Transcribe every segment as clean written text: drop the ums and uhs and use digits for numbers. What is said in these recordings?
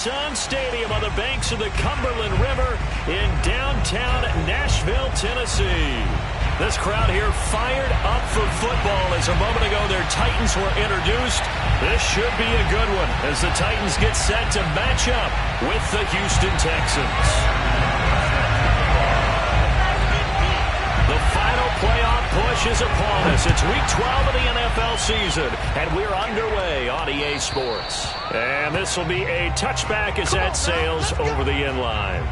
Sun Stadium on the banks of the Cumberland River in downtown Nashville, Tennessee. This crowd here fired up for football as a moment ago their Titans were introduced. This should be a good one as the Titans get set to match up with the Houston Texans. The final playoff push is upon us. It's week 12 of the NFL season, and we're underway on EA Sports. And this will be a touchback as that sails over the end line.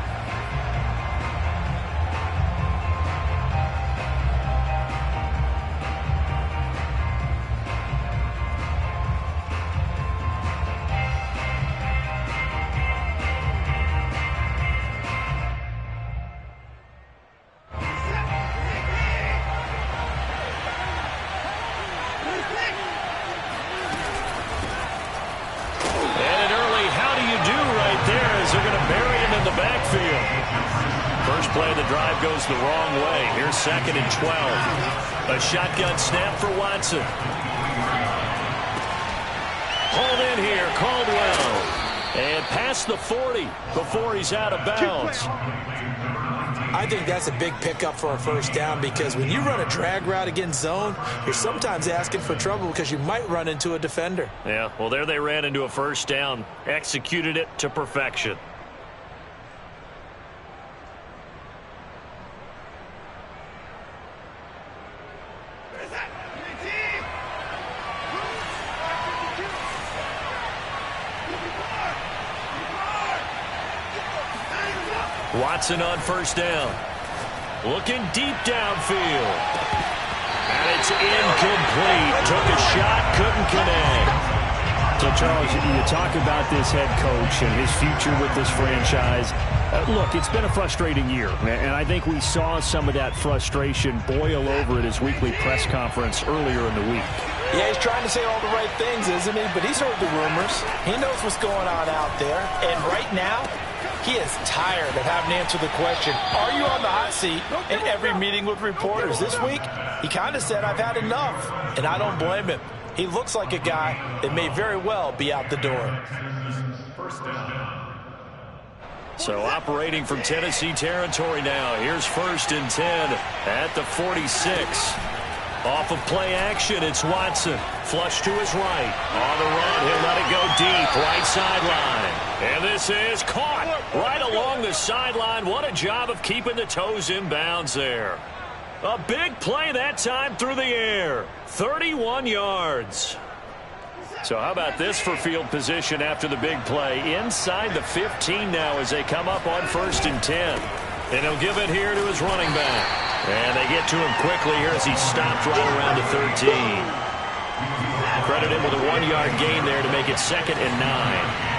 Goes the wrong way. Here's 2nd and 12. A shotgun snap for Watson. Pulled in here, Caldwell. And past the 40 before he's out of bounds. I think that's a big pickup for a first down because when you run a drag route against zone, you're sometimes asking for trouble because you might run into a defender. Yeah, well, there they ran into a first down. Executed it to perfection. Watson on first down. Looking deep downfield. And it's incomplete. Took a shot, couldn't connect. So, Charles, you talk about this head coach and his future with this franchise. Look, it's been a frustrating year, and I think we saw some of that frustration boil over at his weekly press conference earlier in the week. Yeah, he's trying to say all the right things, isn't he? But he's heard the rumors. He knows what's going on out there. And right now, he is tired of having to answer the question, are you on the hot seat, in every meeting with reporters. This week, he kind of said, I've had enough. And I don't blame him. He looks like a guy that may very well be out the door. So operating from Tennessee territory now. Here's 1st and 10 at the 46. Off of play action, it's Watson. Flush to his right. On the run, he'll let it go deep. Right sideline. And this is caught right along the sideline. What a job of keeping the toes in bounds there. A big play that time through the air. 31 yards. So how about this for field position after the big play? Inside the 15 now as they come up on 1st and 10. And he'll give it here to his running back. And they get to him quickly here as he stopped right around the 13. Credit him with a 1-yard gain there to make it 2nd and 9.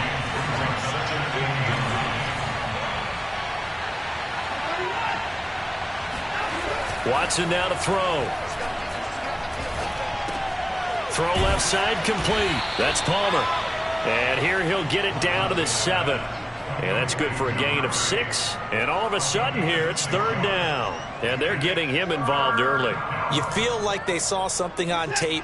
Watson now to throw. Throw left side complete. That's Palmer. And here he'll get it down to the 7. And that's good for a gain of 6. And all of a sudden here, it's 3rd down. And they're getting him involved early. You feel like they saw something on tape,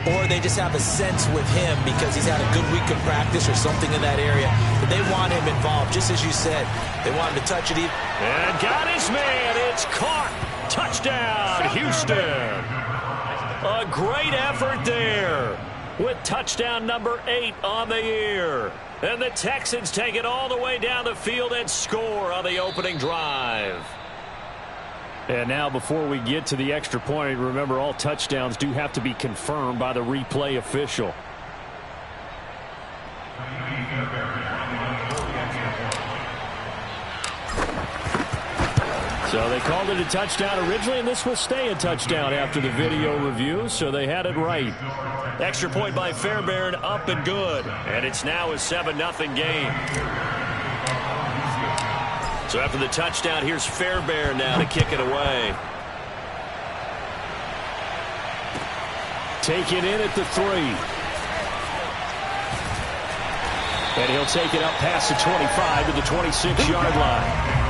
or they just have a sense with him because he's had a good week of practice or something in that area. But they want him involved, just as you said. They want him to touch it. And got his man. It's caught. Touchdown, Houston. A great effort there with touchdown number 8 on the year. And the Texans take it all the way down the field and score on the opening drive. And now before we get to the extra point, remember all touchdowns do have to be confirmed by the replay official. So they called it a touchdown originally, and this will stay a touchdown after the video review, so they had it right. Extra point by Fairbairn, up and good. And it's now a 7-0 game. So after the touchdown, here's Fairbairn now to kick it away. Take it in at the 3. And he'll take it up past the 25 to the 26-yard line.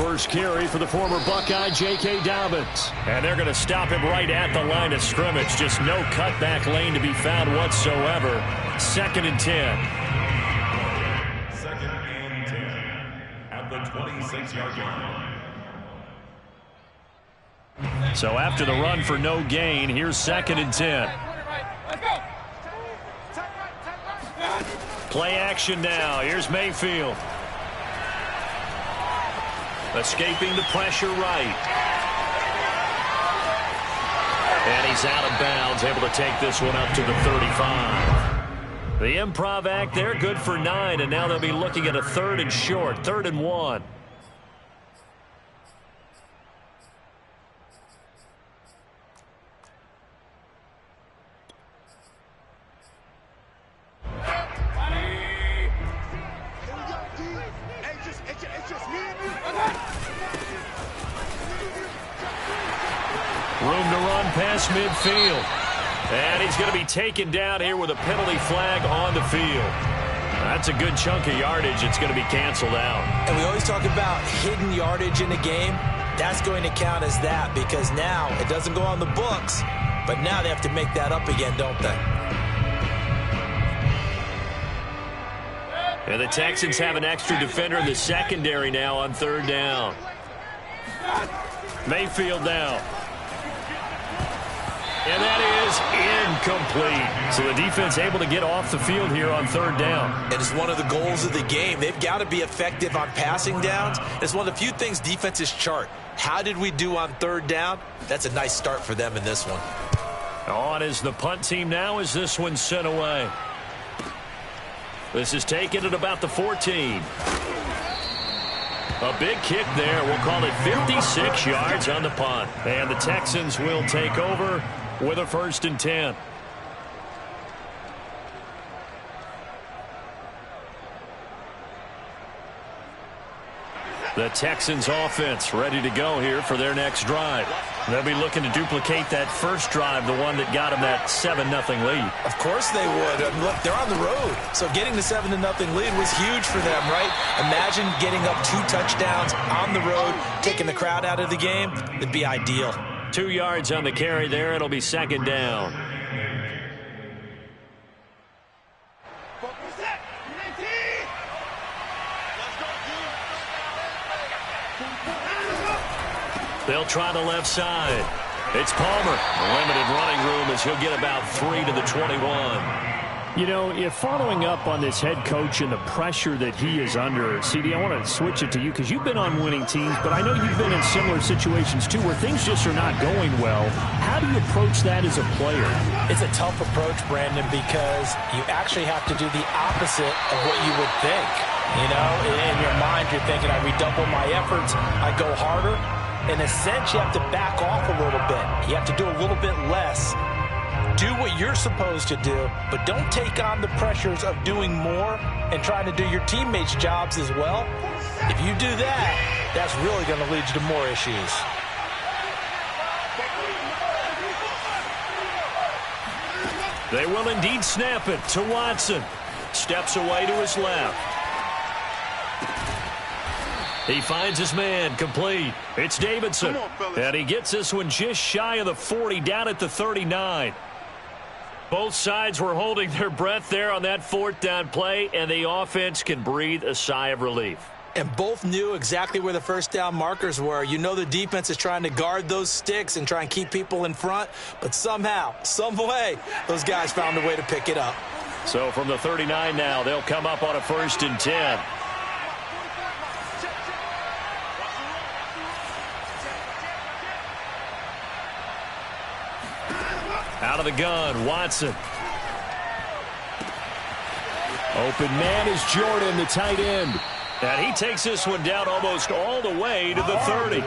first carry for the former Buckeye, J.K. Dobbins. And they're going to stop him right at the line of scrimmage. Just no cutback lane to be found whatsoever. 2nd and 10. 2nd and 10 at the 26-yard line. So after the run for no gain, here's 2nd and 10. Play action now. Here's Mayfield. Escaping the pressure right. And he's out of bounds, able to take this one up to the 35. The improv act there, good for 9, and now they'll be looking at a 3rd and short, 3rd and 1. Room to run past midfield. And he's going to be taken down here with a penalty flag on the field. That's a good chunk of yardage. It's going to be canceled out. And we always talk about hidden yardage in a game. That's going to count as that because now it doesn't go on the books, but now they have to make that up again, don't they? And the Texans have an extra defender in the secondary now on 3rd down. Mayfield now. And that is incomplete. So the defense able to get off the field here on 3rd down. It is one of the goals of the game. They've got to be effective on passing downs. It's one of the few things defenses chart. How did we do on 3rd down? That's a nice start for them in this one. On is the punt team now as this one's sent away. This is taken at about the 14. A big kick there. We'll call it 56 yards on the punt. And the Texans will take over with a 1st and 10. The Texans offense ready to go here for their next drive. They'll be looking to duplicate that first drive, the one that got them that 7-0 lead. Of course they would. Look, they're on the road. So getting the 7-0 lead was huge for them, right? Imagine getting up 2 touchdowns on the road, taking the crowd out of the game. It'd be ideal. 2 yards on the carry there. It'll be 2nd down. They'll try the left side. It's Palmer. Limited running room as he'll get about 3 to the 21. You know, if following up on this head coach and the pressure that he is under, CD, I want to switch it to you because you've been on winning teams, but I know you've been in similar situations too where things just are not going well. How do you approach that as a player? It's a tough approach, Brandon, because you actually have to do the opposite of what you would think. You know, in your mind, you're thinking, I redouble my efforts, I go harder. In a sense, you have to back off a little bit. You have to do a little bit less. Do what you're supposed to do, but don't take on the pressures of doing more and trying to do your teammates' jobs as well. If you do that, that's really going to lead you to more issues. They will indeed snap it to Watson. Steps away to his left. He finds his man, complete. It's Davidson. And he gets this one just shy of the 40, down at the 39. Both sides were holding their breath there on that 4th down play, and the offense can breathe a sigh of relief. And both knew exactly where the first down markers were. You know the defense is trying to guard those sticks and try and keep people in front, but somehow, some way, those guys found a way to pick it up. So from the 39 now, they'll come up on a 1st and 10. Out of the gun, Watson. Open man is Jordan, the tight end. And he takes this one down almost all the way to the 30.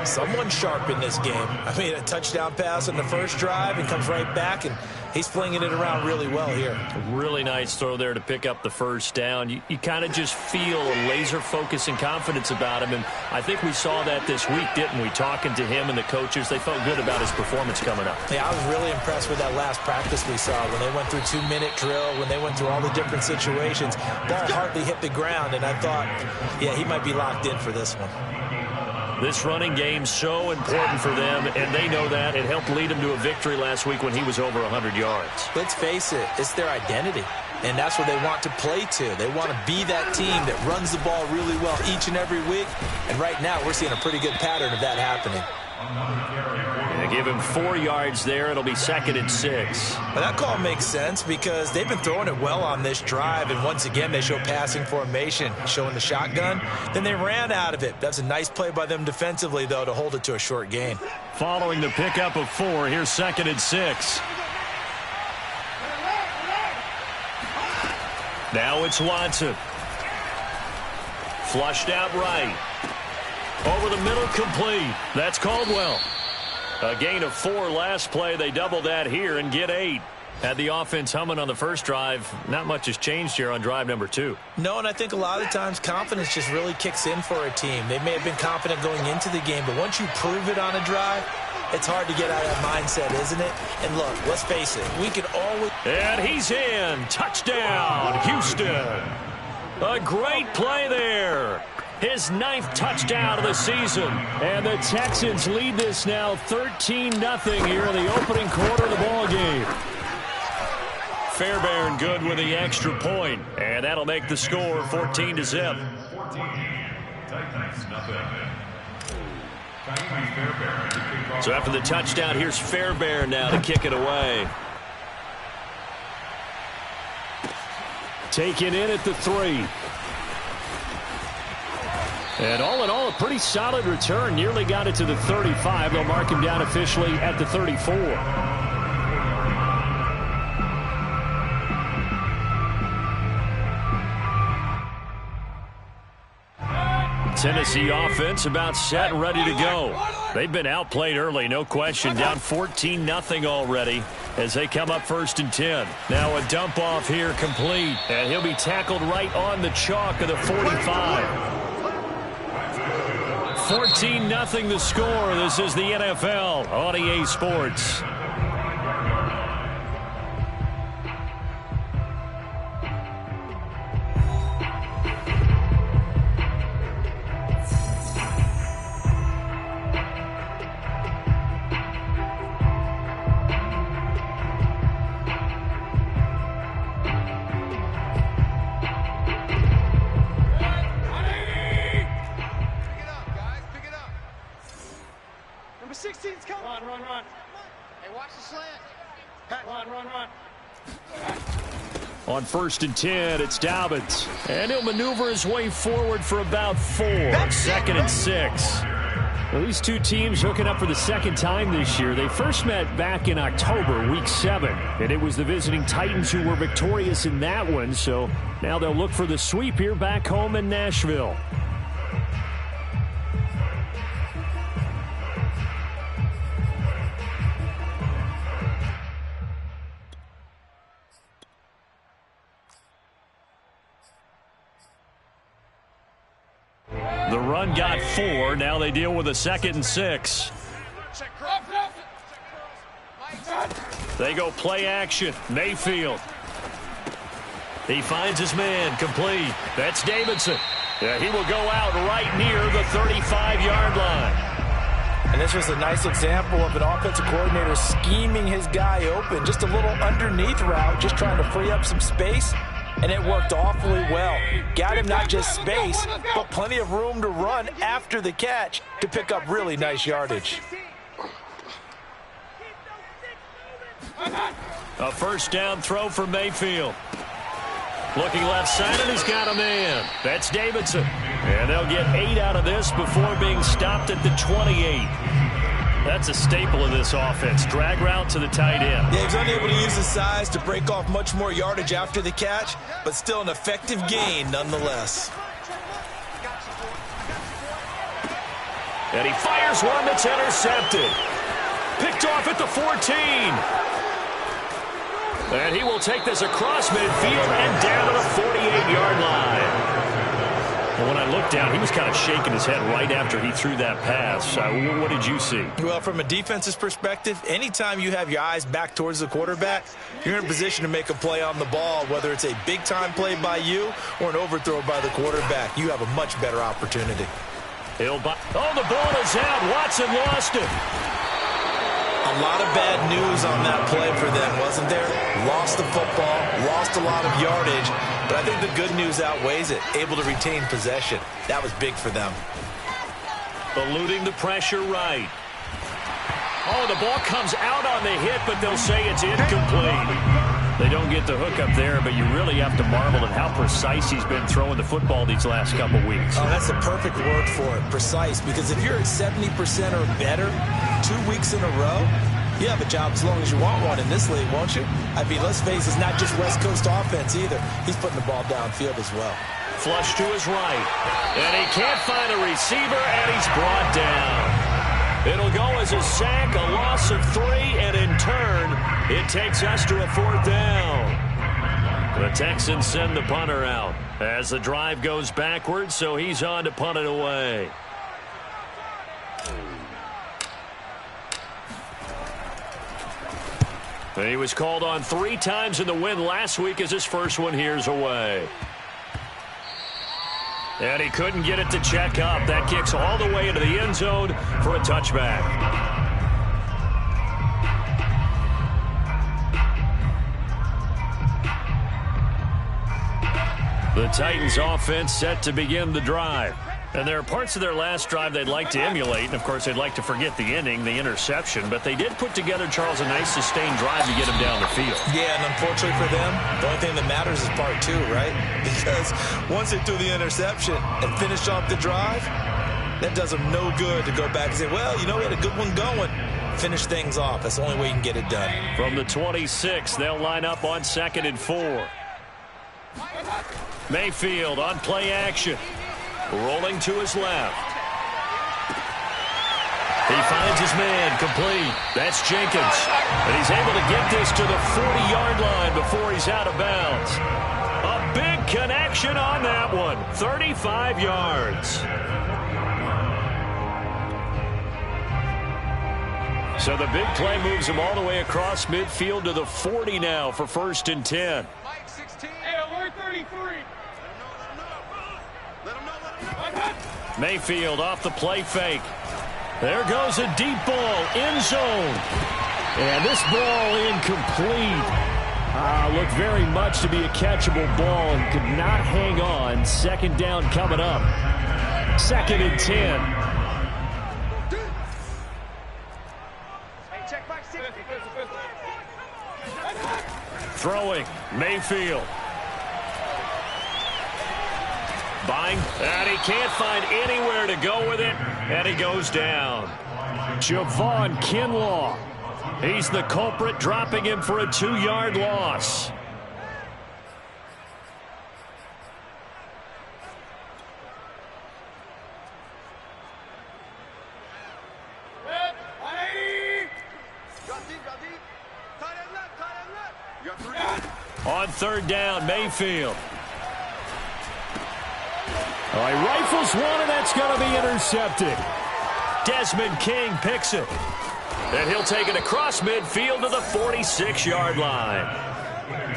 Someone sharp in this game. I mean, a touchdown pass on the first drive and comes right back and He's flinging it around really well here. Really nice throw there to pick up the first down. You kind of just feel a laser focus and confidence about him, and I think we saw that this week, didn't we? Talking to him and the coaches, they felt good about his performance coming up. Yeah, I was really impressed with that last practice we saw when they went through 2-minute drill, when they went through all the different situations. Ball hardly hit the ground, and I thought, yeah, he might be locked in for this one. This running game's so important for them, and they know that. It helped lead them to a victory last week when he was over 100 yards. Let's face it, it's their identity, and that's what they want to play to. They want to be that team that runs the ball really well each and every week, and right now we're seeing a pretty good pattern of that happening. They give him 4 yards there. It'll be 2nd and 6. Well, that call makes sense because they've been throwing it well on this drive, and once again they show passing formation, showing the shotgun. Then they ran out of it. That's a nice play by them defensively, though, to hold it to a short gain. Following the pickup of 4, here's 2nd and 6. Now it's Watson. Flushed out right. Over the middle, complete. That's Caldwell. A gain of 4 last play. They double that here and get 8. Had the offense humming on the first drive. Not much has changed here on drive number 2. No, and I think a lot of times confidence just really kicks in for a team. They may have been confident going into the game, but once you prove it on a drive, it's hard to get out of that mindset, isn't it? And look, let's face it, we can always... And he's in. Touchdown, Houston. A great play there. His 9th touchdown of the season. And the Texans lead this now 13-0 here in the opening quarter of the ball game. Fairbairn good with the extra point, and that'll make the score 14-0. So after the touchdown, here's Fairbairn now to kick it away. Taken in at the 3. And all in all, a pretty solid return. Nearly got it to the 35. They'll mark him down officially at the 34. Tennessee offense about set and ready to go. They've been outplayed early, no question. Down 14-0 already as they come up 1st and 10. Now a dump off here complete. And he'll be tackled right on the chalk of the 45. 14-0 the score. This is the NFL on EA Sports. On 1st and 10, it's Dobbins. And he'll maneuver his way forward for about 4. 2nd and 6. Well, these two teams hooking up for the second time this year. They first met back in October, week 7. And it was the visiting Titans who were victorious in that one. So now they'll look for the sweep here back home in Nashville. The run got 4. Now they deal with a 2nd and 6. They go play action. Mayfield. He finds his man. Complete. That's Davidson. Yeah, he will go out right near the 35-yard line. And this was a nice example of an offensive coordinator scheming his guy open. Just a little underneath route, just trying to free up some space. And it worked awfully well. Got him not just space, but plenty of room to run after the catch to pick up really nice yardage. A first down throw for Mayfield. Looking left side, and he's got a man. That's Davidson. And they'll get 8 out of this before being stopped at the 28. That's a staple of this offense. Drag route to the tight end. Yeah, he's unable to use his size to break off much more yardage after the catch, but still an effective gain nonetheless. And he fires one that's intercepted. Picked off at the 14. And he will take this across midfield and down to the 48-yard line. Well, when I looked down, he was kind of shaking his head right after he threw that pass. What did you see? Well, from a defense's perspective, anytime you have your eyes back towards the quarterback, you're in a position to make a play on the ball, whether it's a big-time play by you or an overthrow by the quarterback. You have a much better opportunity. Oh, the ball is out. Watson lost it. A lot of bad news on that play for them, wasn't there? Lost the football, lost a lot of yardage, but I think the good news outweighs it. Able to retain possession. That was big for them. Eluding the pressure right. Oh, the ball comes out on the hit, but they'll say it's incomplete. They don't get the hook up there, but you really have to marvel at how precise he's been throwing the football these last couple weeks. Oh, that's the perfect word for it, precise, because if you're at 70% or better 2 weeks in a row, you have a job as long as you want one in this league, won't you? I mean, let's face it, it's not just West Coast offense either. He's putting the ball downfield as well. Flush to his right, and he can't find a receiver, and he's brought down. It'll go as a sack, a loss of 3, and in turn, it takes us to a 4th down. The Texans send the punter out as the drive goes backwards, so he's on to punt it away. He was called on 3 times in the win last week as his first one here's away. And he couldn't get it to check up. That kicks all the way into the end zone for a touchback. The Titans offense set to begin the drive. And there are parts of their last drive they'd like to emulate. And, of course, they'd like to forget the ending, the interception. But they did put together, Charles, a nice sustained drive to get him down the field. Yeah, and unfortunately for them, the only thing that matters is part 2, right? Because once they threw the interception and finished off the drive, that does them no good to go back and say, well, you know, we had a good one going. Finish things off. That's the only way you can get it done. From the 26, they'll line up on 2nd and 4. Mayfield on play action. Rolling to his left. He finds his man complete. That's Jenkins. And he's able to get this to the 40-yard line before he's out of bounds. A big connection on that one. 35 yards. So the big play moves him all the way across midfield to the 40 now for 1st and 10. Mayfield off the play fake. There goes a deep ball, end zone. And this ball incomplete. Looked very much to be a catchable ball and could not hang on. 2nd down coming up. 2nd and 10. Throwing, Mayfield. Buying, and he can't find anywhere to go with it, and he goes down. Javon Kinlaw. He's the culprit, dropping him for a 2-yard loss. On 3rd down, Mayfield. All right, rifles one, and that's going to be intercepted. Desmond King picks it. And he'll take it across midfield to the 46-yard line.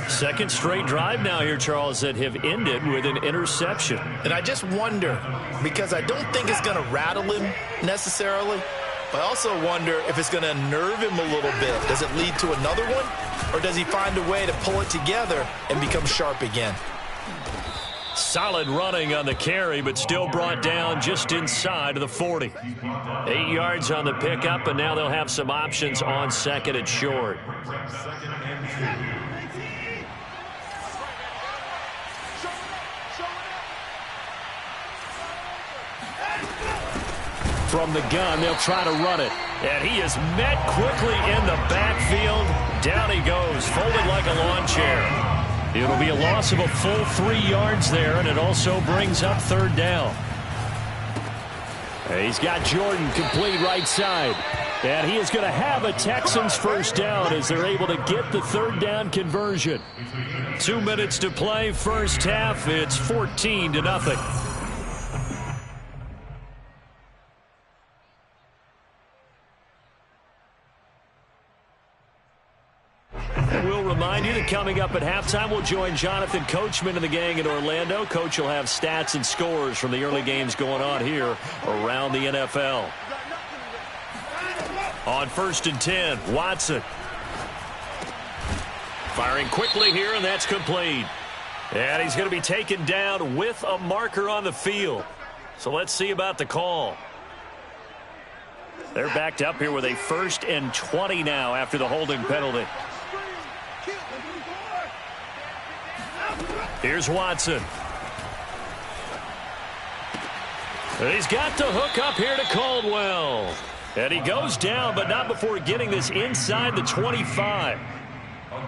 2nd straight drive now here, Charles, that have ended with an interception. And I just wonder, because I don't think it's going to rattle him necessarily, but I also wonder if it's going to nerve him a little bit. Does it lead to another one, or does he find a way to pull it together and become sharp again? Solid running on the carry, but still brought down just inside of the 40. 8 yards on the pickup, and now they'll have some options on 2nd and short. From the gun, they'll try to run it. And he is met quickly in the backfield. Down he goes, folded like a lawn chair. It'll be a loss of a full 3 yards there, and it also brings up 3rd down. He's got Jordan complete right side. And he is going to have a Texans first down as they're able to get the third down conversion. 2 minutes to play, first half. It's 14-0. We'll remind you that coming up at halftime, we'll join Jonathan Coachman and the gang in Orlando. Coach will have stats and scores from the early games going on here around the NFL. On 1st and 10, Watson. Firing quickly here, and that's complete. And he's going to be taken down with a marker on the field. So let's see about the call. They're backed up here with a 1st and 20 now after the holding penalty. Here's Watson. And he's got the hook up here to Caldwell. And he goes down, but not before getting this inside the 25.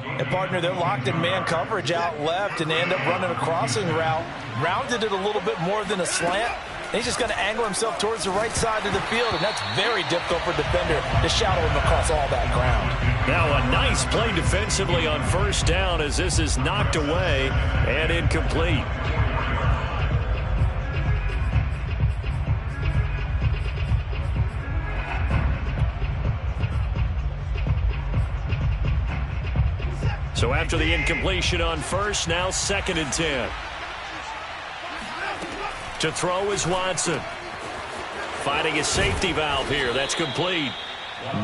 And, partner, they're locked in man coverage out left, and they end up running a crossing route. Rounded it a little bit more than a slant. And he's just going to angle himself towards the right side of the field, and that's very difficult for a defender to shadow him across all that ground. Now a nice play defensively on first down as this is knocked away and incomplete. So after the incompletion on first, now 2nd and 10. To throw is Watson. Finding a safety valve here. That's complete.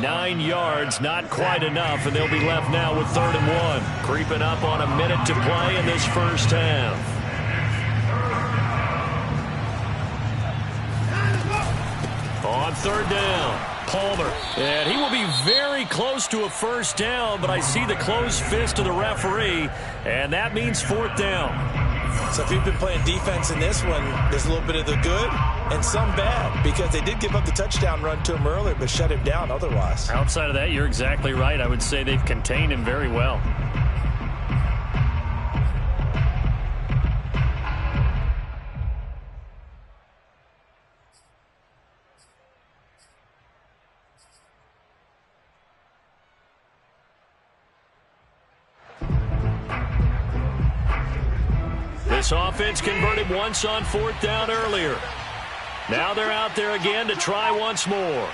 9 yards, not quite enough, and they'll be left now with 3rd and 1. Creeping up on a minute to play in this first half. On 3rd down, Palmer. And he will be very close to a first down, but I see the closed fist of the referee, and that means 4th down. So if you've been playing defense in this one, there's a little bit of the good and some bad, because they did give up the touchdown run to him earlier, but shut him down otherwise. Outside of that, you're exactly right. I would say they've contained him very well. This offense converted once on 4th down earlier. Now they're out there again to try once more.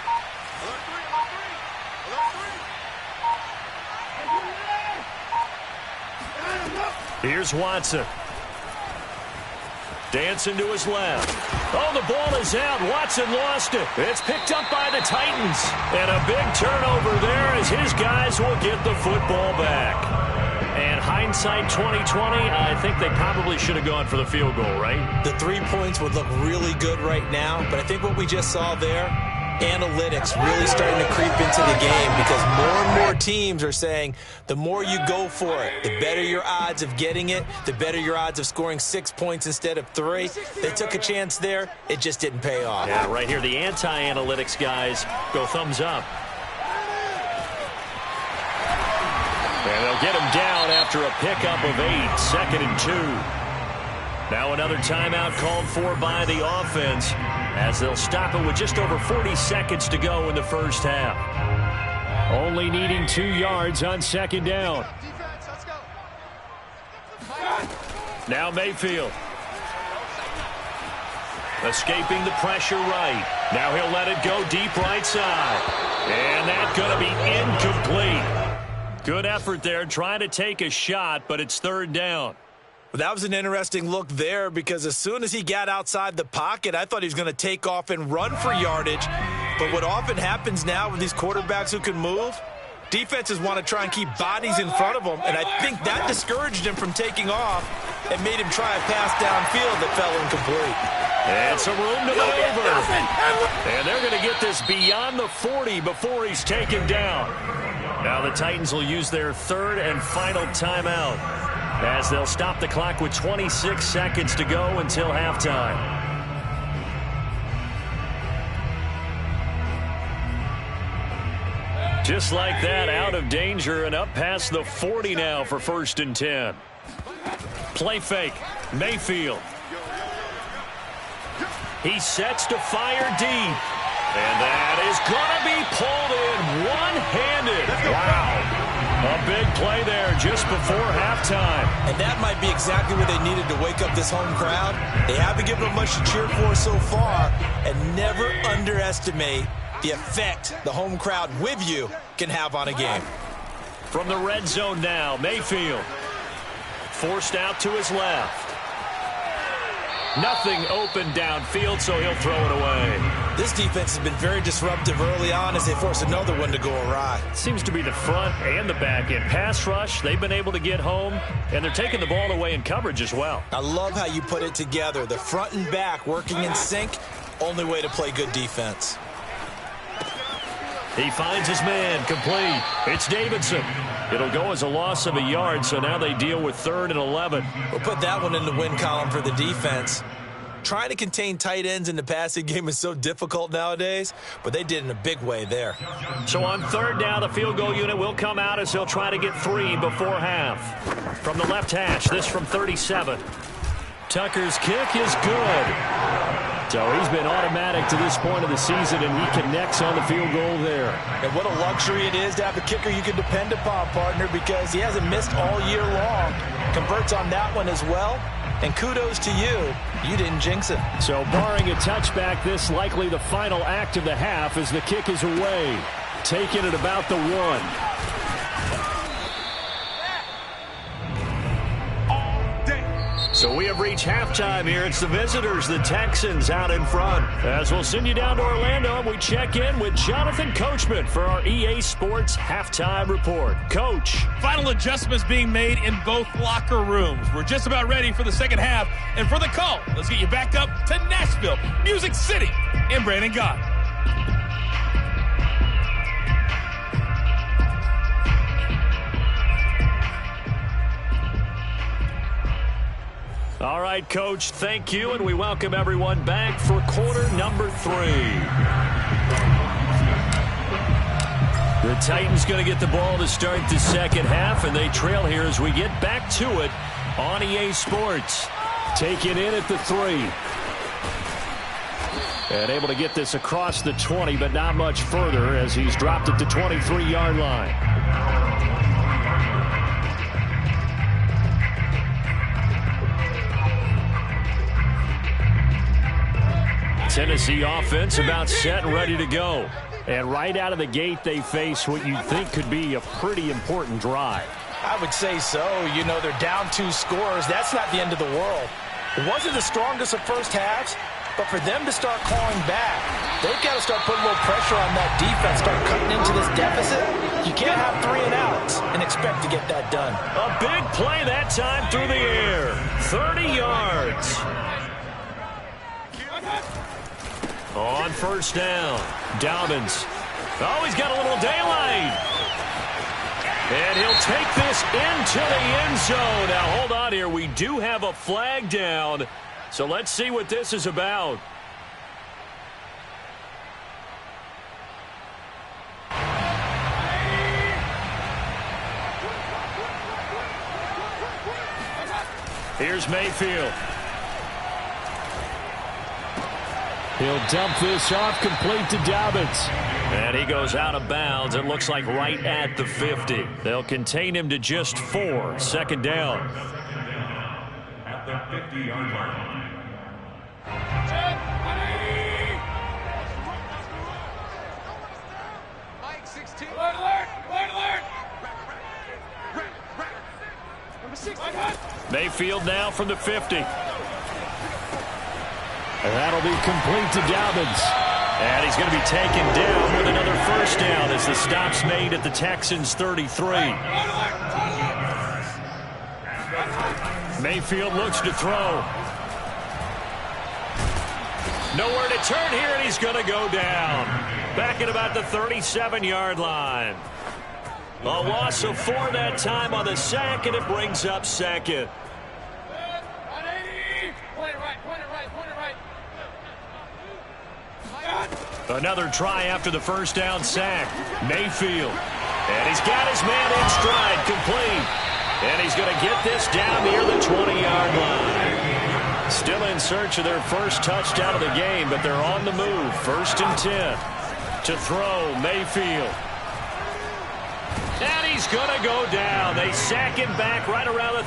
Here's Watson. Dancing to his left. Oh, the ball is out. Watson lost it. It's picked up by the Titans. And a big turnover there as his guys will get the football back. And hindsight 2020, I think they probably should have gone for the field goal, right? The 3 points would look really good right now, but I think what we just saw there, analytics really starting to creep into the game, because more and more teams are saying the more you go for it, the better your odds of getting it, the better your odds of scoring 6 points instead of 3. They took a chance there. It just didn't pay off. Yeah, right here, the anti-analytics guys go thumbs up. And they'll get him down after a pickup of 8, 2nd and 2. Now another timeout called for by the offense as they'll stop it with just over 40 seconds to go in the first half. Only needing 2 yards on 2nd down. Now Mayfield. Escaping the pressure right. Now he'll let it go deep right side. And that's going to be incomplete. Good effort there, trying to take a shot, but it's 3rd down. Well, that was an interesting look there, because as soon as he got outside the pocket, I thought he was going to take off and run for yardage. But what often happens now with these quarterbacks who can move, defenses want to try and keep bodies in front of them, and I think that discouraged him from taking off and made him try a pass downfield that fell incomplete. And some room to maneuver. And they're going to get this beyond the 40 before he's taken down. Now the Titans will use their 3rd and final timeout as they'll stop the clock with 26 seconds to go until halftime. Just like that, out of danger and up past the 40 now for 1st and 10. Play fake. Mayfield. He sets to fire deep. And that is going to be pulled in one-handed. Wow. A big play there just before halftime. And that might be exactly what they needed to wake up this home crowd. They haven't given them much to cheer for so far, and never underestimate the effect the home crowd with you can have on a game. From the red zone now, Mayfield. Forced out to his left. Nothing open downfield, so he'll throw it away. This defense has been very disruptive early on as they force another one to go awry. Seems to be the front and the back end. Pass rush, they've been able to get home, and they're taking the ball away in coverage as well. I love how you put it together. The front and back working in sync, only way to play good defense. He finds his man, complete. It's Davidson. It'll go as a loss of a yard, so now they deal with 3rd and 11. We'll put that one in the win column for the defense. Trying to contain tight ends in the passing game is so difficult nowadays, but they did in a big way there. So on 3rd down, the field goal unit will come out as he'll try to get 3 before half. From the left hash, this from 37. Tucker's kick is good. So he's been automatic to this point of the season, and he connects on the field goal there. And what a luxury it is to have a kicker you can depend upon, partner, because he hasn't missed all year long. Converts on that one as well. And kudos to you. You didn't jinx it. So barring a touchback, this likely the final act of the half as the kick is away. Taken at about the 1. So we have reached halftime here. It's the visitors, the Texans, out in front. As we'll send you down to Orlando, and we check in with Jonathan Coachman for our EA Sports Halftime Report. Coach. Final adjustments being made in both locker rooms. We're just about ready for the second half. And for the call, let's get you back up to Nashville, Music City, and Brandon Gott. All right, Coach, thank you, and we welcome everyone back for quarter number 3. The Titans going to get the ball to start the second half, and they trail here as we get back to it on EA Sports. Taken in at the 3. And able to get this across the 20, but not much further as he's dropped it to 23-yard line. Tennessee offense about set and ready to go. And right out of the gate, they face what you'd think could be a pretty important drive. I would say so. You know, they're down 2 scores. That's not the end of the world. It wasn't the strongest of first halves, but for them to start clawing back, they've got to start putting a little pressure on that defense, start cutting into this deficit. You can't have 3 and outs and expect to get that done. A big play that time through the air. 30 yards. On first down, Dobbins. Oh, he's got a little daylight. And he'll take this into the end zone. Now, hold on here. We do have a flag down. So let's see what this is about. Here's Mayfield. He'll dump this off, complete to Dobbins. And he goes out of bounds. It looks like right at the 50. They'll contain him to just 4. Second down. At the 50-yard line. Mike 16. Alert! Number 16. Mayfield now from the 50. And that'll be complete to Dobbins. And he's going to be taken down with another first down as the stop's made at the Texans' 33. Mayfield looks to throw. Nowhere to turn here, and he's going to go down. Back at about the 37-yard line. A loss of 4 that time on the sack, and it brings up second. Another try after the first down sack. Mayfield. And he's got his man in stride, complete. And he's going to get this down near the 20-yard line. Still in search of their first touchdown of the game, but they're on the move. 1st and 10. To throw, Mayfield. And he's going to go down. They sack him back right around the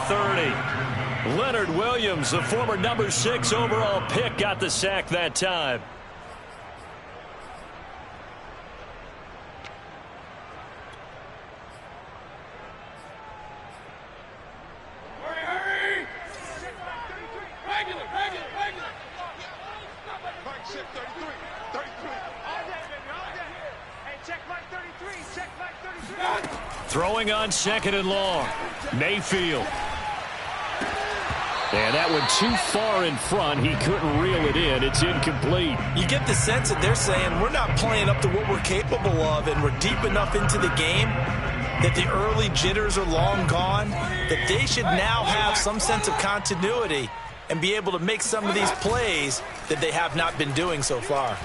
30. Leonard Williams, the former number 6 overall pick, got the sack that time. Throwing on 2nd and long. Mayfield. And that one too far in front. He couldn't reel it in. It's incomplete. You get the sense that they're saying we're not playing up to what we're capable of, and we're deep enough into the game that the early jitters are long gone, that they should now have some sense of continuity and be able to make some of these plays that they have not been doing so far.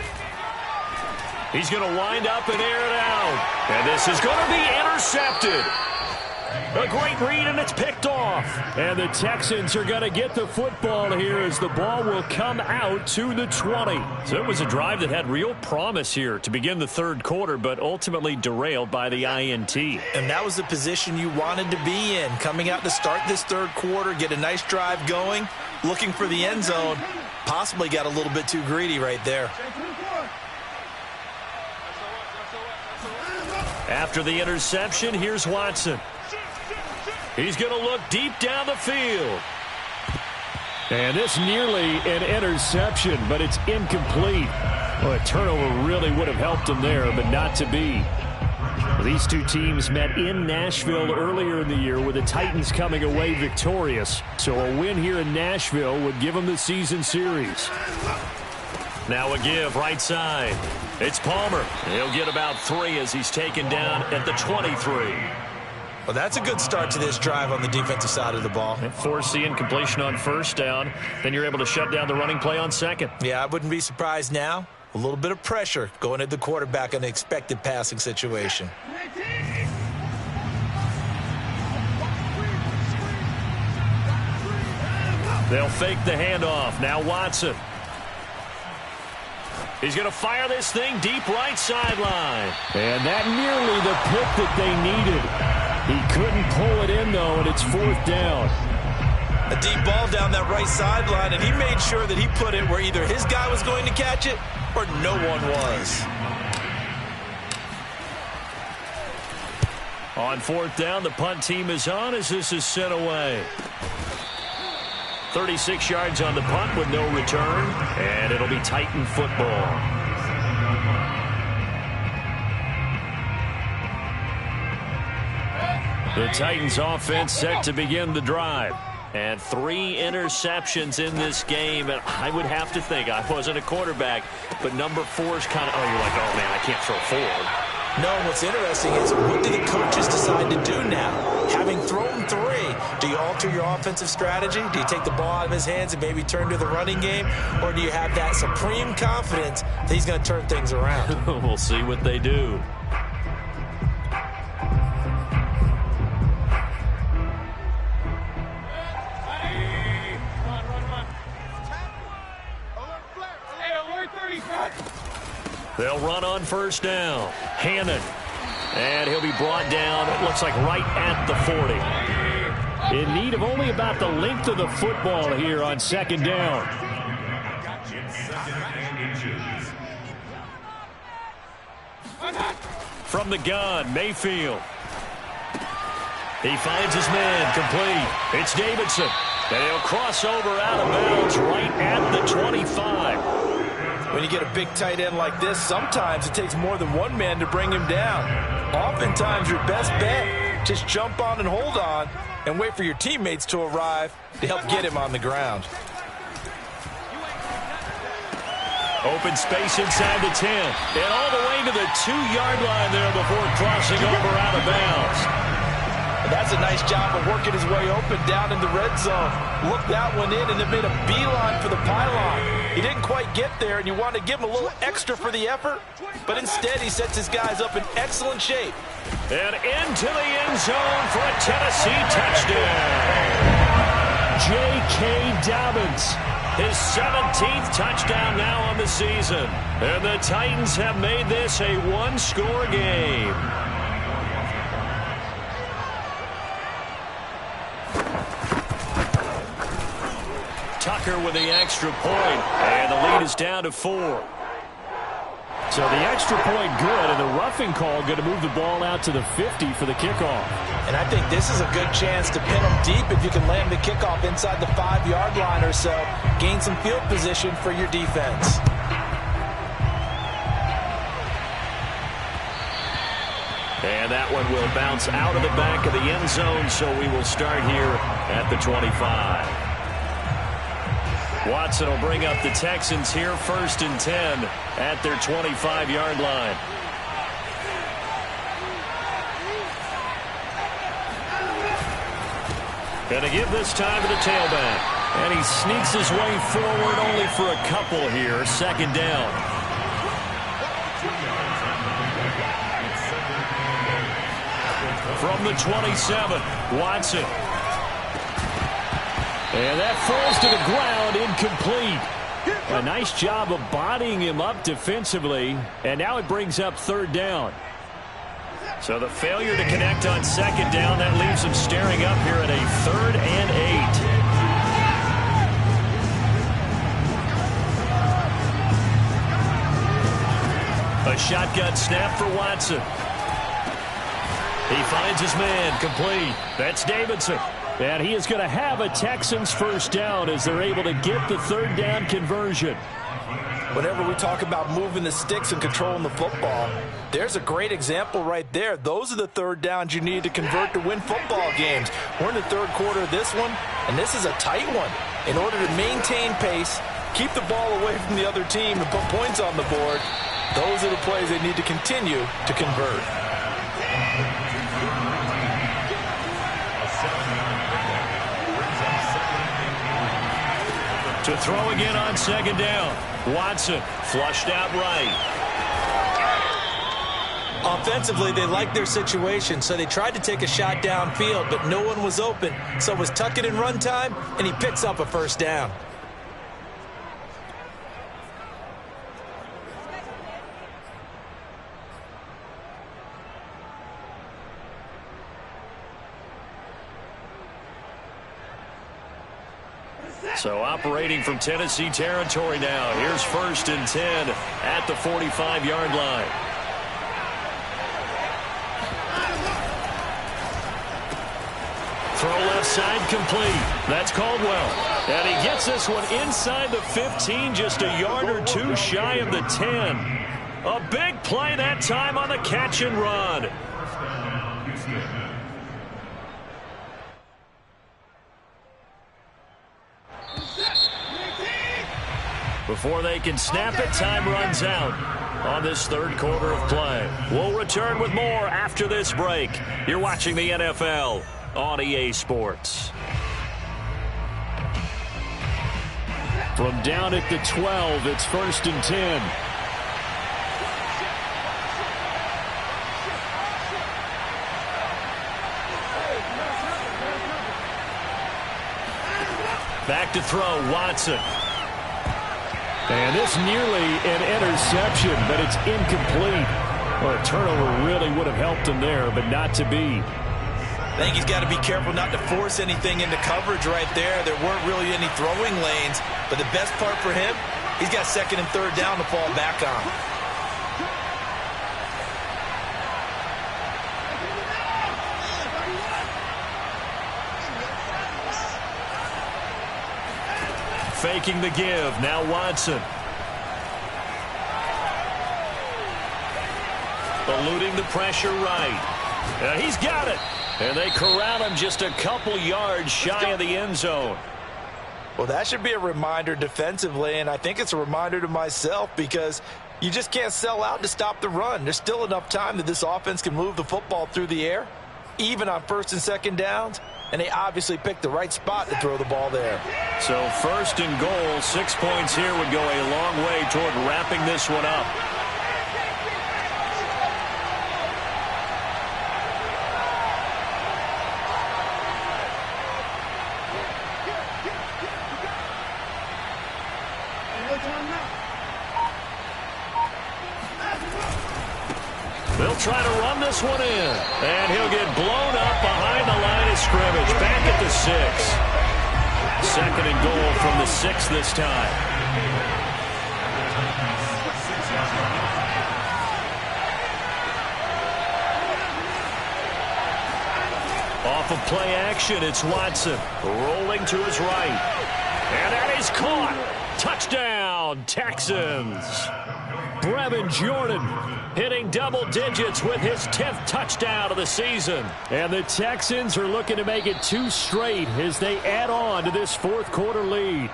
He's going to wind up and air it out. And this is going to be intercepted. A great read, and it's picked off. And the Texans are going to get the football here as the ball will come out to the 20. So it was a drive that had real promise here to begin the 3rd quarter, but ultimately derailed by the INT. And that was the position you wanted to be in, coming out to start this 3rd quarter, get a nice drive going, looking for the end zone. Possibly got a little bit too greedy right there. After the interception, here's Watson. He's going to look deep down the field. And this nearly an interception, but it's incomplete. Well, a turnover really would have helped him there, but not to be. These two teams met in Nashville earlier in the year with the Titans coming away victorious. So a win here in Nashville would give them the season series. Now a give right side. It's Palmer. He'll get about 3 as he's taken down at the 23. Well, that's a good start to this drive on the defensive side of the ball. Force the incompletion on 1st down. Then you're able to shut down the running play on 2nd. Yeah, I wouldn't be surprised now. A little bit of pressure going at the quarterback in an expected passing situation. They'll fake the handoff. Now Watson. He's going to fire this thing deep right sideline. And that nearly the pick that they needed. He couldn't pull it in, though, and it's 4th down. A deep ball down that right sideline, and he made sure that he put it where either his guy was going to catch it or no one was. On 4th down, the punt team is on as this is sent away. 36 yards on the punt with no return, and it'll be Titan football. The Titans offense set to begin the drive. And 3 interceptions in this game, and I would have to think, I wasn't a quarterback, but number 4 is kind of, you're like, oh man, I can't throw 4. No, what's interesting is what do the coaches decide to do now? Having thrown 3, do you alter your offensive strategy? Do you take the ball out of his hands and maybe turn to the running game? Or do you have that supreme confidence that he's going to turn things around? We'll see what they do. They'll run on 1st down. Hannon. And he'll be brought down, it looks like right at the 40. In need of only about the length of the football here on 2nd down. From the gun, Mayfield. He finds his man, complete. It's Davidson. And he'll cross over out of bounds right at the 25. When you get a big tight end like this, sometimes it takes more than one man to bring him down. Oftentimes, your best bet, just jump on and hold on and wait for your teammates to arrive to help get him on the ground. Open space inside the 10. And all the way to the 2-yard line there before crossing over out of bounds. That's a nice job of working his way open down in the red zone. Looked that one in and then made a beeline for the pylon. He didn't quite get there, and you want to give him a little extra for the effort, but instead he sets his guys up in excellent shape. And into the end zone for a Tennessee touchdown. J.K. J.K. Dobbins. His 17th touchdown now on the season. And the Titans have made this a one-score game. Tucker with the extra point, and the lead is down to 4. So the extra point good, and the roughing call going to move the ball out to the 50 for the kickoff. And I think this is a good chance to pin them deep if you can land the kickoff inside the 5-yard line or so. Gain some field position for your defense. And that one will bounce out of the back of the end zone, so we will start here at the 25. Watson will bring up the Texans here, 1st and 10 at their 25-yard line. Going to give this time to the tailback. And he sneaks his way forward only for a couple here. 2nd down. From the 27, Watson. And that falls to the ground, incomplete. A nice job of bodying him up defensively. And now it brings up 3rd down. So the failure to connect on 2nd down, that leaves him staring up here at a 3rd and 8. A shotgun snap for Watson. He finds his man, complete. That's Davidson. And he is going to have a Texans 1st down as they're able to get the 3rd down conversion. Whenever we talk about moving the sticks and controlling the football, there's a great example right there. Those are the 3rd downs you need to convert to win football games. We're in the 3rd quarter of this one, and this is a tight one. In order to maintain pace, keep the ball away from the other team, and put points on the board, those are the plays they need to continue to convert. To throw again on 2nd down. Watson flushed out right. Offensively, they liked their situation, so they tried to take a shot downfield, but no one was open. So it was tuck it in run time, and he picks up a 1st down. So operating from Tennessee territory now. Here's 1st and 10 at the 45-yard line. Throw left side complete. That's Caldwell. And he gets this one inside the 15, just a yard or 2 shy of the 10. A big play that time on the catch and run. Before they can snap it, time runs out on this 3rd quarter of play. We'll return with more after this break. You're watching the NFL on EA Sports. From down at the 12, it's 1st and 10. Back to throw, Watson. And this nearly an interception, but it's incomplete. Well, a turnover really would have helped him there, but not to be. I think he's got to be careful not to force anything into coverage right there. There weren't really any throwing lanes, but the best part for him, he's got 2nd and 3rd down to fall back on. Faking the give. Now Watson. Eluding the pressure right. He's got it. And they corral him just a couple yards shy of the end zone. Well, that should be a reminder defensively, and I think it's a reminder to myself because you just can't sell out to stop the run. There's still enough time that this offense can move the football through the air, even on 1st and 2nd downs, and they obviously picked the right spot to throw the ball there. So 1st and goal, 6 points here would go a long way toward wrapping this one up. try to run this one in. And he'll get blown up behind the line of scrimmage. Back at the 6. Second and goal from the 6 this time. Off of play action, it's Watson rolling to his right. And that is caught. Touchdown, Texans. Brevin Jordan hitting double digits with his 10th touchdown of the season. And the Texans are looking to make it 2 straight as they add on to this fourth quarter lead.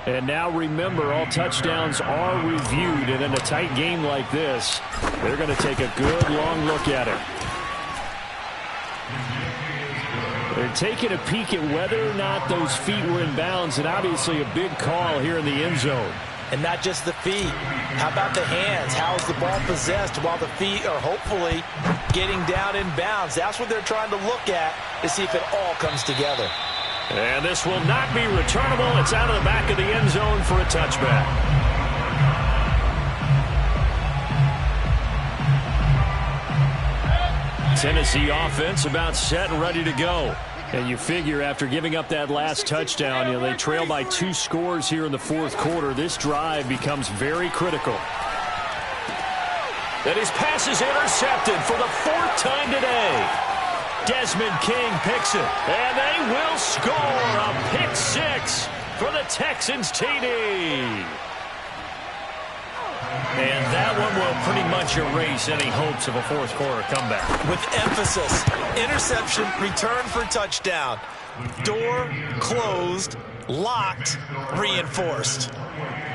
And now remember, all touchdowns are reviewed. And in a tight game like this, they're going to take a good long look at it. They're taking a peek at whether or not those feet were in bounds, and obviously a big call here in the end zone. And not just the feet. How about the hands? How is the ball possessed while the feet are hopefully getting down in bounds? That's what they're trying to look at to see if it all comes together. And this will not be returnable. It's out of the back of the end zone for a touchback. Tennessee offense about set and ready to go. And you figure after giving up that last touchdown, they trail by 2 scores here in the fourth quarter. This drive becomes very critical. And his pass is intercepted for the 4th time today. Desmond King picks it. And they will score a pick 6 for the Texans TD. And that one will pretty much erase any hopes of a fourth quarter comeback. With emphasis, interception, return for touchdown. Door closed, locked, reinforced.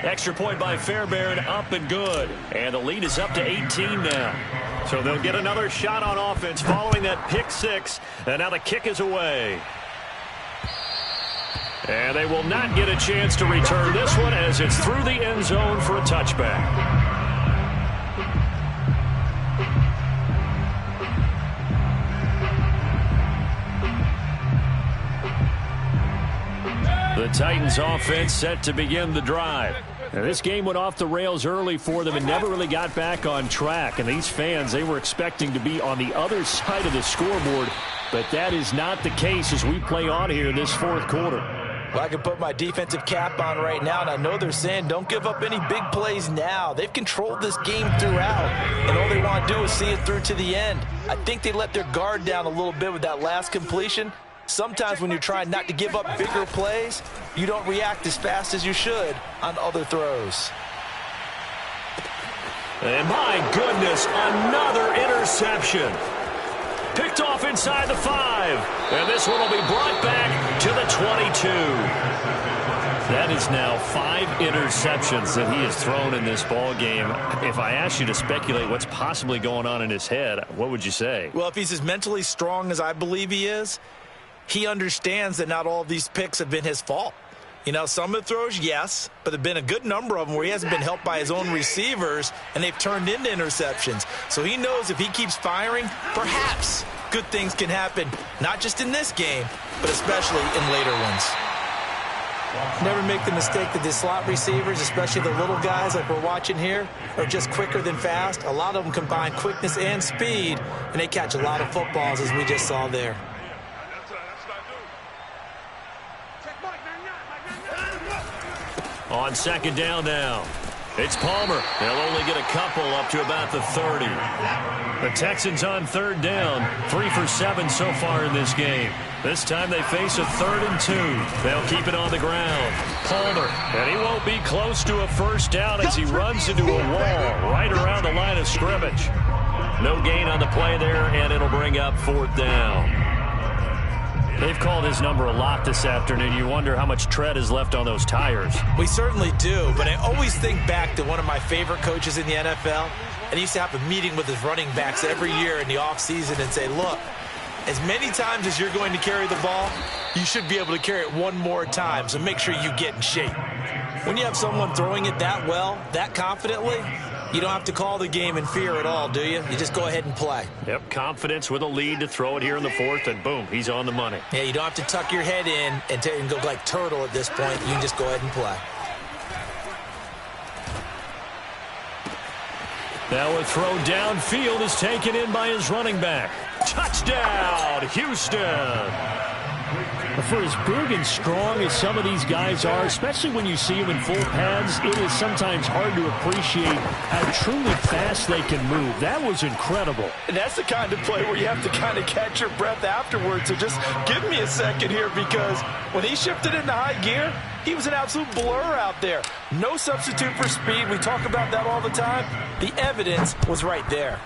Extra point by Fairbairn, up and good. And the lead is up to 18 now. So they'll get another shot on offense following that pick 6. And now the kick is away. And they will not get a chance to return this one as it's through the end zone for a touchback. The Titans offense set to begin the drive. Now, this game went off the rails early for them and never really got back on track. And these fans, they were expecting to be on the other side of the scoreboard. But that is not the case as we play on here in this fourth quarter. Well, I can put my defensive cap on right now, and I know they're saying don't give up any big plays now. They've controlled this game throughout, and all they want to do is see it through to the end. I think they let their guard down a little bit with that last completion. Sometimes when you're trying not to give up bigger plays, you don't react as fast as you should on other throws. And my goodness, another interception. Picked off inside the 5. And this one will be brought back to the 22. That is now 5 interceptions that he has thrown in this ball game. If I asked you to speculate what's possibly going on in his head, what would you say? Well, if he's as mentally strong as I believe he is, he understands that not all of these picks have been his fault. You know, some of the throws, yes, but there have been a good number of them where he hasn't been helped by his own receivers, and they've turned into interceptions. So he knows if he keeps firing, perhaps good things can happen, not just in this game, but especially in later ones. Never make the mistake that the slot receivers, especially the little guys like we're watching here, are just quicker than fast. A lot of them combine quickness and speed, and they catch a lot of footballs, as we just saw there. On second down now, it's Palmer. They'll only get a couple up to about the 30. The Texans on third down, 3 for 7 so far in this game. This time they face a 3rd and 2. They'll keep it on the ground. Palmer, and he won't be close to a first down as he runs into a wall right around the line of scrimmage. No gain on the play there, and it'll bring up 4th down. They've called his number a lot this afternoon. You wonder how much tread is left on those tires. We certainly do, but I always think back to one of my favorite coaches in the NFL, and he used to have a meeting with his running backs every year in the offseason and say, look, as many times as you're going to carry the ball, you should be able to carry it one more time, so make sure you get in shape. When you have someone throwing it that well, that confidently, you don't have to call the game in fear at all, do you? You just go ahead and play. Yep, confidence with a lead to throw it here in the 4th, and boom, he's on the money. Yeah, you don't have to tuck your head in and go like turtle at this point. You can just go ahead and play. Now a throw downfield is taken in by his running back. Touchdown, Houston. For as big and strong as some of these guys are, especially when you see them in full pads, it is sometimes hard to appreciate how truly fast they can move. That was incredible. And that's the kind of play where you have to kind of catch your breath afterwards. So just give me a second here, because when he shifted into high gear, he was an absolute blur out there. No substitute for speed. We talk about that all the time. The evidence was right there.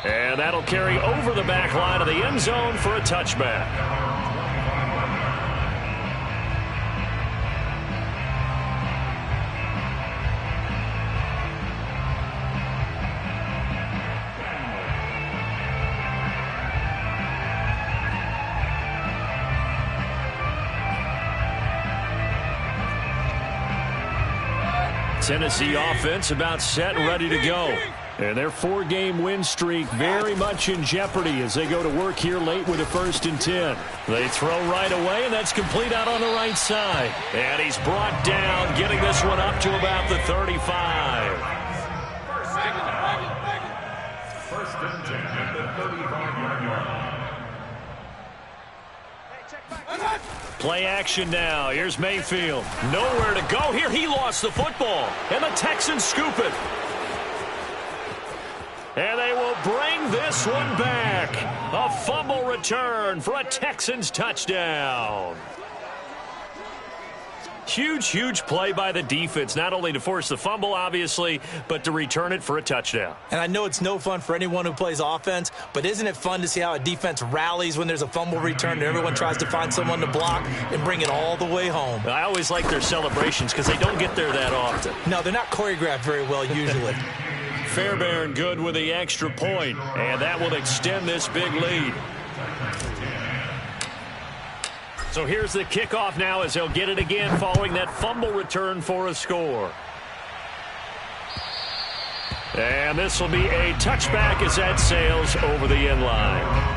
And that'll carry over the back line of the end zone for a touchback. Tennessee offense about set and ready to go. And their 4-game win streak very much in jeopardy as they go to work here late with a 1st and 10. They throw right away, and that's complete out on the right side. And he's brought down, getting this one up to about the 35. First and 10 at the 35-yard line. Play action now. Here's Mayfield. Nowhere to go here. He lost the football, and the Texans scoop it. And they will bring this one back. A fumble return for a Texans touchdown. Huge, huge play by the defense, not only to force the fumble, obviously, but to return it for a touchdown. And I know it's no fun for anyone who plays offense, but isn't it fun to see how a defense rallies when there's a fumble return and everyone tries to find someone to block and bring it all the way home? I always like their celebrations because they don't get there that often. No, they're not choreographed very well usually. Fairbairn good with the extra point, and that will extend this big lead. So here's the kickoff now as they'll get it again following that fumble return for a score. And this will be a touchback as that sails over the end line.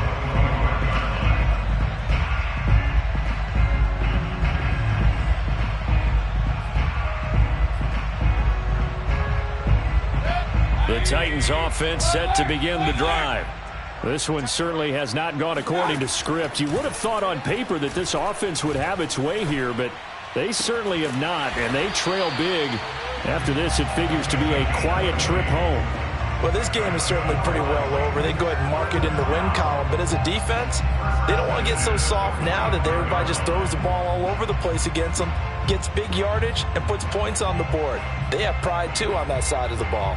The Titans offense set to begin the drive. This one certainly has not gone according to script. You would have thought on paper that this offense would have its way here, but they certainly have not, and they trail big. After this, it figures to be a quiet trip home. Well, this game is certainly pretty well over. They go ahead and mark it in the win column, but as a defense, they don't want to get so soft now that everybody just throws the ball all over the place against them, gets big yardage, and puts points on the board. They have pride, too, on that side of the ball.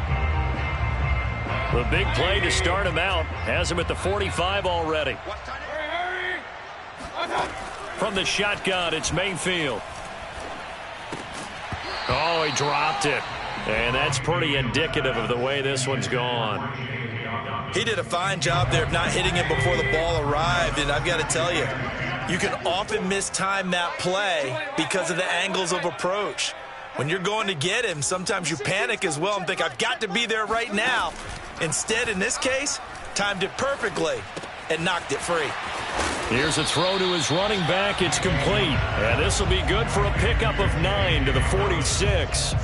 The big play to start him out has him at the 45 already. From the shotgun, it's Mayfield. Oh, he dropped it. And that's pretty indicative of the way this one's gone. He did a fine job there of not hitting him before the ball arrived, and I've got to tell you, you can often mistime that play because of the angles of approach. When you're going to get him, sometimes you panic as well and think, I've got to be there right now. Instead, in this case, timed it perfectly and knocked it free. Here's a throw to his running back. It's complete. And this will be good for a pickup of 9 to the 46.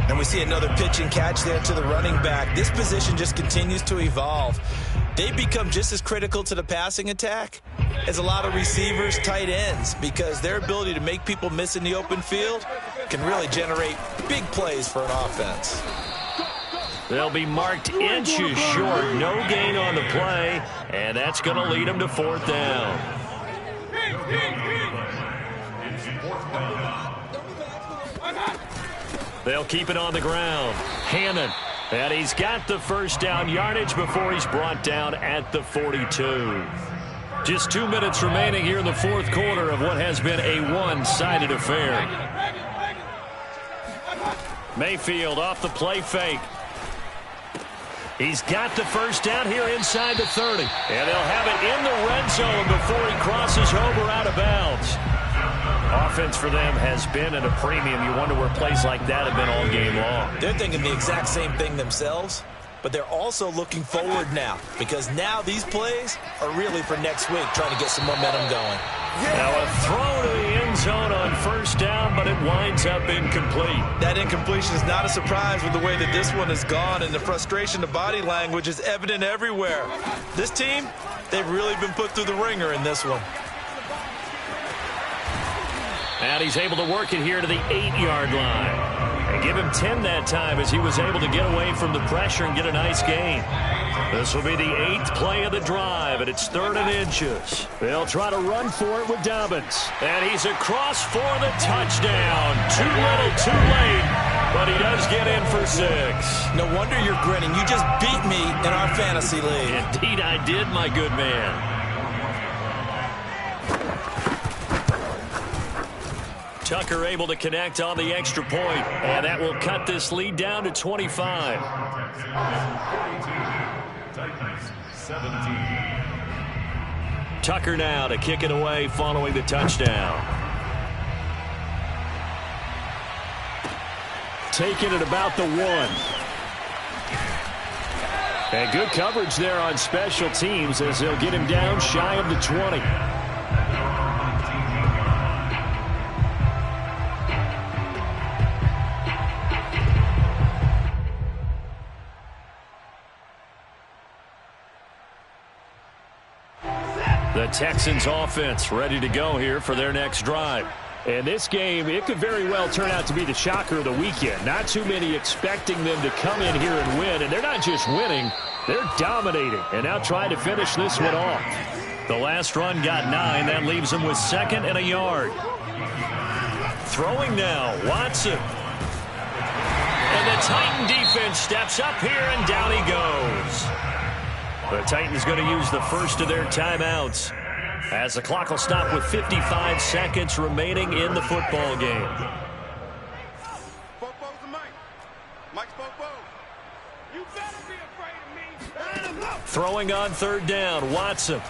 And we see another pitch and catch there to the running back. This position just continues to evolve. They become just as critical to the passing attack as a lot of receivers, tight ends, because their ability to make people miss in the open field can really generate big plays for an offense. They'll be marked inches short. No gain on the play, and that's going to lead them to 4th down. They'll keep it on the ground. Hannon, and he's got the first down yardage before he's brought down at the 42. Just 2 minutes remaining here in the 4th quarter of what has been a one-sided affair. Mayfield off the play fake. He's got the first down here inside the 30. And they'll have it in the red zone before he crosses over out of bounds. Offense for them has been at a premium. You wonder where plays like that have been all game long. They're thinking the exact same thing themselves. but they're also looking forward now because now these plays are really for next week, trying to get some momentum going. Now a throw to the end zone on first down, but it winds up incomplete. That incompletion is not a surprise with the way that this one has gone, and the frustration, the body language is evident everywhere. This team, they've really been put through the ringer in this one. And he's able to work it here to the 8-yard line. And give him 10 that time as he was able to get away from the pressure and get a nice gain. This will be the 8th play of the drive, and it's 3rd and inches. They'll try to run for it with Dobbins. And he's across for the touchdown. Too little, too late, but he does get in for 6. No wonder you're grinning. You just beat me in our fantasy league. Indeed I did, my good man. Tucker able to connect on the extra point, and that will cut this lead down to 25. 17. Tucker now to kick it away following the touchdown. Taking it about the 1. And good coverage there on special teams as they'll get him down shy of the 20. The Texans offense ready to go here for their next drive. And this game, it could very well turn out to be the shocker of the weekend. Not too many expecting them to come in here and win. And they're not just winning, they're dominating. And now trying to finish this one off. The last run got 9. That leaves them with 2nd and a yard. Throwing now, Watson. And the Titan defense steps up here, and down he goes. The Titans going to use the first of their timeouts as the clock will stop with 55 seconds remaining in the football game. Throwing on 3rd down, Watson.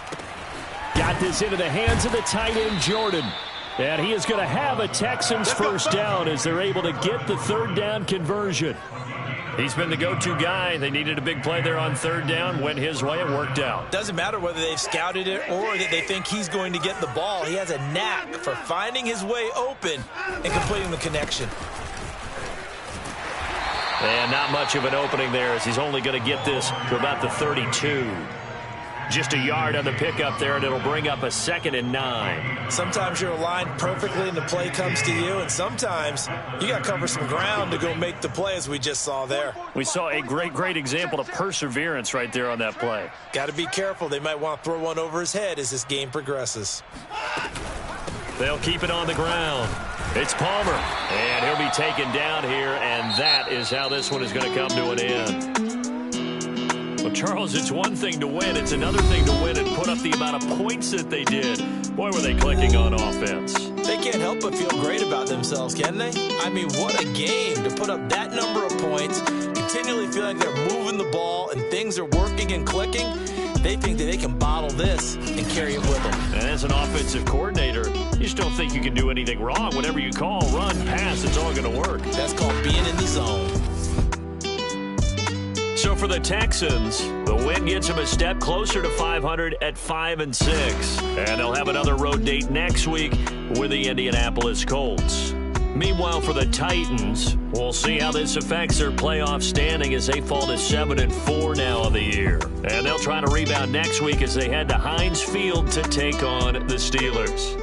Got this into the hands of the tight end, Jordan. And he is going to have a Texans first down as they're able to get the 3rd down conversion. He's been the go-to guy. They needed a big play there on 3rd down. Went his way. It worked out. Doesn't matter whether they've scouted it or that they think he's going to get the ball. He has a knack for finding his way open and completing the connection. And not much of an opening there as he's only going to get this to about the 32. Just a yard on the pickup there, and it'll bring up a 2nd and 9. Sometimes you're aligned perfectly and the play comes to you, and sometimes you got to cover some ground to go make the play, as we just saw there. We saw a great example of perseverance right there on that play. Got to be careful. They might want to throw one over his head as this game progresses. They'll keep it on the ground. It's Palmer, and he'll be taken down here, and that is how this one is going to come to an end. Well, Charles, it's one thing to win. It's another thing to win and put up the amount of points that they did. Boy, were they clicking on offense. They can't help but feel great about themselves, can they? I mean, what a game to put up that number of points, continually feeling like they're moving the ball and things are working and clicking. They think that they can bottle this and carry it with them. And as an offensive coordinator, you just don't think you can do anything wrong. Whatever you call, run, pass, it's all going to work. That's called being in the zone. So for the Texans, the win gets them a step closer to 500 at 5-6. And they'll have another road date next week with the Indianapolis Colts. Meanwhile, for the Titans, we'll see how this affects their playoff standing as they fall to 7-4 now of the year. And they'll try to rebound next week as they head to Heinz Field to take on the Steelers.